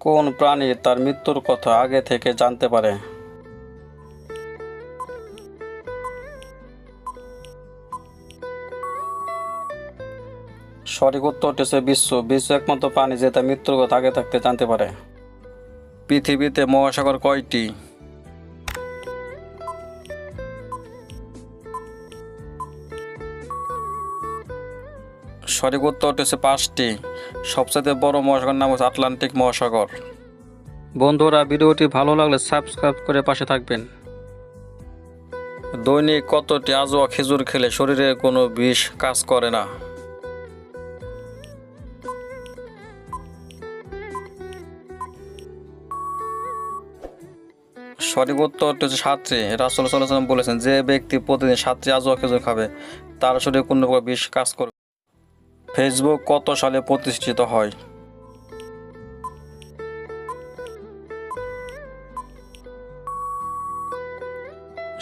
কোন প্রাণী তার মৃত্যুর কথা আগে থেকে জানতে পারে? সঠিক উত্তরটি হচ্ছে বিশ্ব। বিশ্ব একমাত্র প্রাণী যে তার মৃত্যুর কথা আগে থাকতে জানতে পারে। পৃথিবীতে মহাসাগর কয়টি? সঠিক উত্তরটি হচ্ছে 5টি। সবচেয়ে বড় মহাসাগর নাম হচ্ছে আটলান্টিক মহাসাগর। বন্ধুরা, ভিডিওটি ভালো লাগলে সাবস্ক্রাইব করে পাশে থাকবেন। দৈনিক কতটি আজওয়া খেজুর খেলে শরীরে কোনো বিষ কাজ করে না? সঠিক উত্তরটি হচ্ছে 7টি। রাসূল সাল্লাল্লাহু আলাইহি ওয়াসাল্লাম বলেছেন, যে ব্যক্তি প্রতিদিন 7টি আজওয়া খেজুর খাবে তার শরীরে কোনো প্রকার বিষ কাজ করবে। ফেসবুক কত সালে প্রতিষ্ঠিত হয়?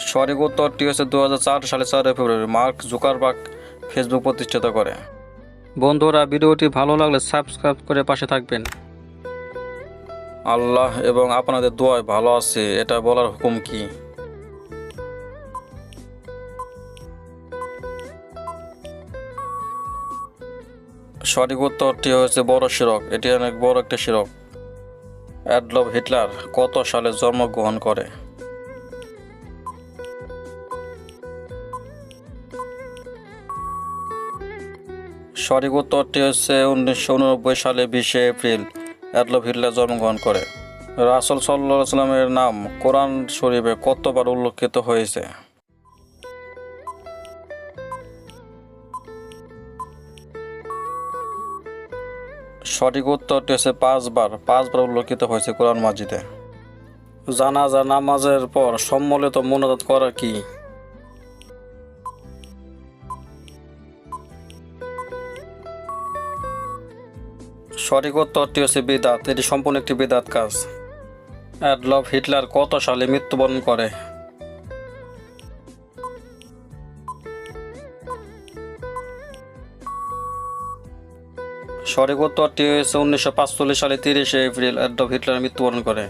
সঠিক উত্তরটি হচ্ছে 2004 সালে 4 ফেব্রুয়ারি মার্ক জুকারবার্গ ফেসবুক প্রতিষ্ঠিত করে। বন্ধুরা, ভিডিওটি ভালো লাগলে সাবস্ক্রাইব করে পাশে থাকবেন। আল্লাহ এবং আপনাদের দোয়ায় ভালো আছে, এটা বলার হুকুম কি? সঠিক উত্তরটি হচ্ছে বড় শিরক। এটি অনেক বড় একটি শিরক। অ্যাডলফ হিটলার কত সালে জন্মগ্রহণ করে? সঠিক উত্তরটি হচ্ছে 1989 সালে 20 এপ্রিল অ্যাডলফ হিটলার জন্মগ্রহণ করে। রাসূল সাল্লাল্লাহু আলাইহি ওয়াসাল্লামের নাম কোরআন শরীফে কতবার উল্লেখিত হয়েছে? সঠিক উত্তরটি হচ্ছে 5বার উল্লেখিত হয়েছে কোরআন মাজিদে। জানাজা নামাজের পর সম্মিলিত মোনাজাত করা কি? সঠিক উত্তরটি হচ্ছে বিদআত। এটি সম্পূর্ণ একটি বিদআত কাজ। অ্যাডলফ হিটলার কত সালে মৃত্যুবরণ করে? সঠিক উত্তরটি হচ্ছে 1945 সালে 30 এপ্রিল অ্যাডলফ হিটলার মৃত্যুবরণ করে।